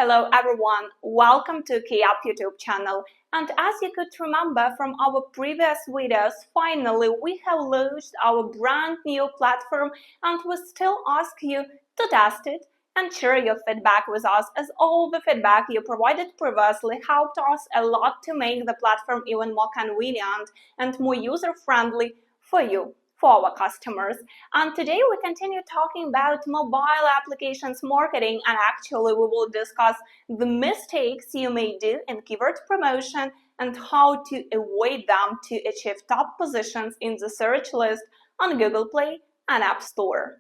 Hello everyone, welcome to KeyUp YouTube channel. And as you could remember from our previous videos, finally we have launched our brand new platform and we still ask you to test it and share your feedback with us, as all the feedback you provided previously helped us a lot to make the platform even more convenient and more user-friendly for you, for our customers. And today we continue talking about mobile applications marketing, and actually we will discuss the mistakes you may do in keyword promotion and how to avoid them to achieve top positions in the search list on Google Play and App Store.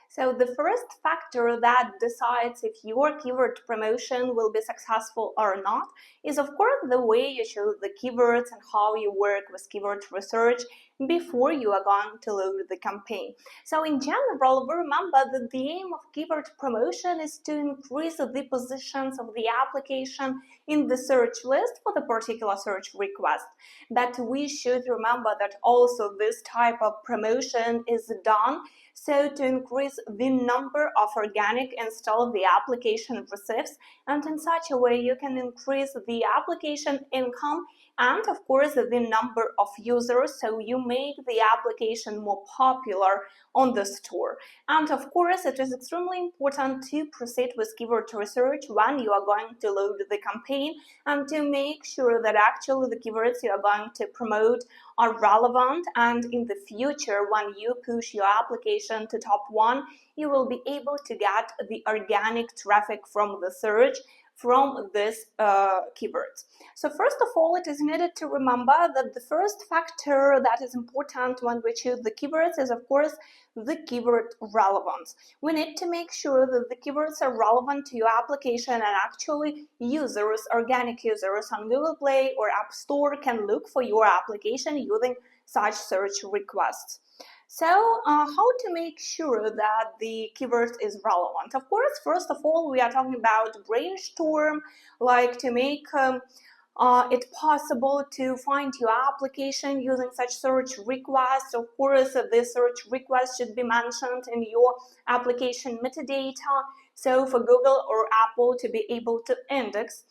So the first factor that decides if your keyword promotion will be successful or not is, of course, the way you choose the keywords and how you work with keyword research before you are going to load the campaign. So in general, we remember that the aim of keyword promotion is to increase the positions of the application in the search list for the particular search request. But we should remember that also this type of promotion is done so to increase the number of organic installs the application receives, and in such a way you can increase the application income and of course the number of users, so you make the application more popular on the store. And of course it is extremely important to proceed with keyword research when you are going to load the campaign and to make sure that actually the keywords you are going to promote are relevant, and in the future when you push your application to top 1, you will be able to get the organic traffic from the search from this keywords. So first of all, it is needed to remember that the first factor that is important when we choose the keywords is of course the keyword relevance. We need to make sure that the keywords are relevant to your application and actually users, organic users on Google Play or App Store can look for your application using such search requests. So how to make sure that the keyword is relevant? Of course, first of all, we are talking about brainstorm, like to make it possible to find your application using such search requests. Of course, this search request should be mentioned in your application metadata, so for Google or Apple to be able to index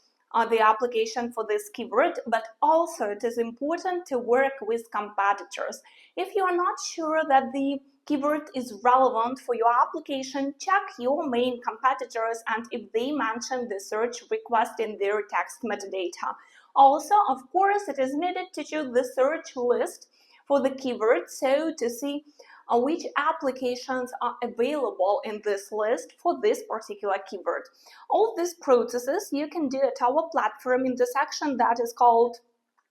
the application for this keyword. But also it is important to work with competitors. If you are not sure that the keyword is relevant for your application, check your main competitors and if they mention the search request in their text metadata. Also, of course, it is needed to choose the search list for the keyword, so to see which applications are available in this list for this particular keyword. All these processes you can do at our platform in the section that is called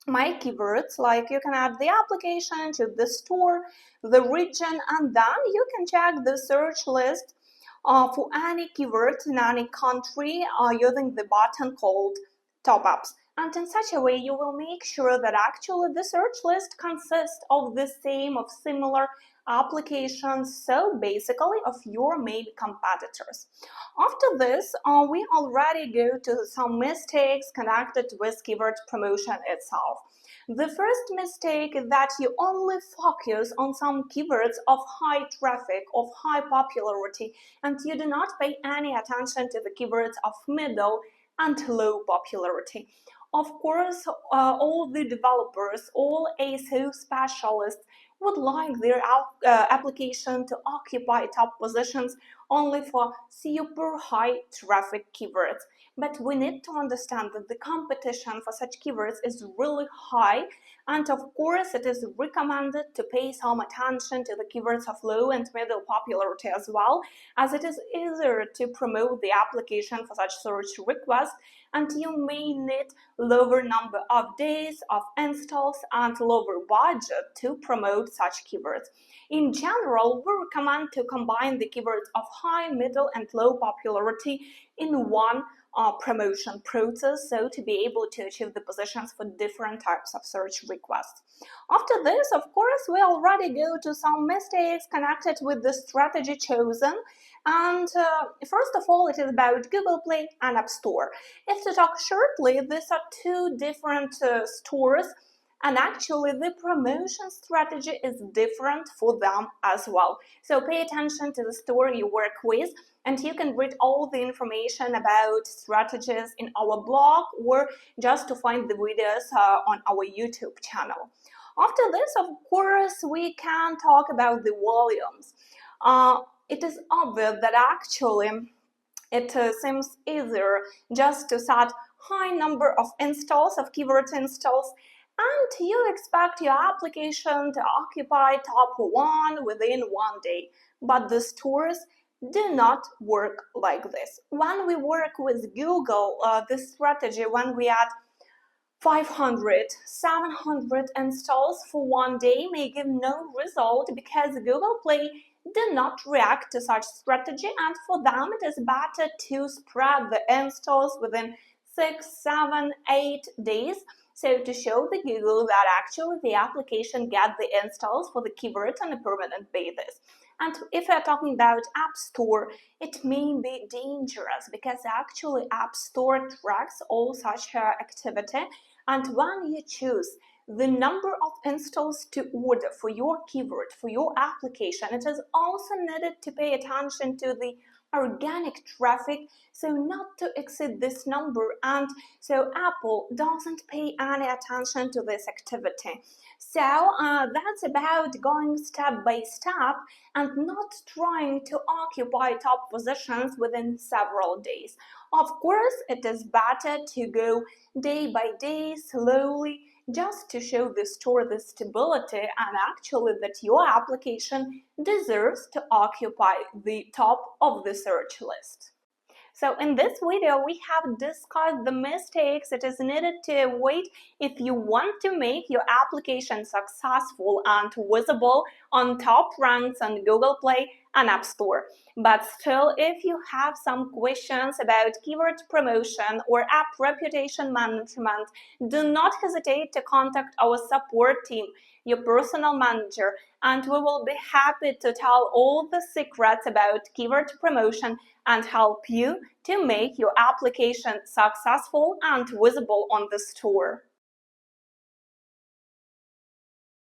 My Keywords. Like you can add the application to the store, the region, and then you can check the search list for any keyword in any country using the button called top-ups. And in such a way you will make sure that actually the search list consists of the same, of similar applications, so basically of your main competitors. After this, we already go to some mistakes connected with keyword promotion itself. The first mistake is that you only focus on some keywords of high traffic, of high popularity, and you do not pay any attention to the keywords of middle and low popularity. Of course, all the developers, all SEO specialists would like their application to occupy top positions only for super high traffic keywords. But we need to understand that the competition for such keywords is really high, and of course it is recommended to pay some attention to the keywords of low and middle popularity as well, as it is easier to promote the application for such search requests, and you may need lower number of days of installs and lower budget to promote such keywords. In general, we recommend to combine the keywords of high, middle, and low popularity in one promotion process, so to be able to achieve the positions for different types of search requests. After this, of course, we already go to some mistakes connected with the strategy chosen. And first of all, it is about Google Play and App Store. If to talk shortly, these are two different stores, And actually, the promotion strategy is different for them as well. So pay attention to the store you work with, and you can read all the information about strategies in our blog or just to find the videos on our YouTube channel. After this, of course, we can talk about the volumes. It is obvious that actually it seems easier just to set high number of installs, of keyword installs, and you expect your application to occupy top one within one day. But the stores do not work like this. When we work with Google, this strategy, when we add 500, 700 installs for one day may give no result because Google Play did not react to such strategy, and for them it is better to spread the installs within 6, 7, 8 days. So to show the Google that actually the application get the installs for the keyword on a permanent basis. And if we're talking about App Store, it may be dangerous because actually App Store tracks all such activity, and when you choose the number of installs to order for your keyword, for your application, it is also needed to pay attention to the organic traffic, so not to exceed this number, and so Apple doesn't pay any attention to this activity. So that's about going step by step and not trying to occupy top positions within several days. Of course, it is better to go day by day, slowly, just to show the store the stability and actually that your application deserves to occupy the top of the search list. So in this video, we have discussed the mistakes it is needed to avoid if you want to make your application successful and visible on top ranks on Google Play and App Store. But still, if you have some questions about keyword promotion or app reputation management, do not hesitate to contact our support team, your personal manager, and we will be happy to tell all the secrets about keyword promotion and help you to make your application successful and visible on the store.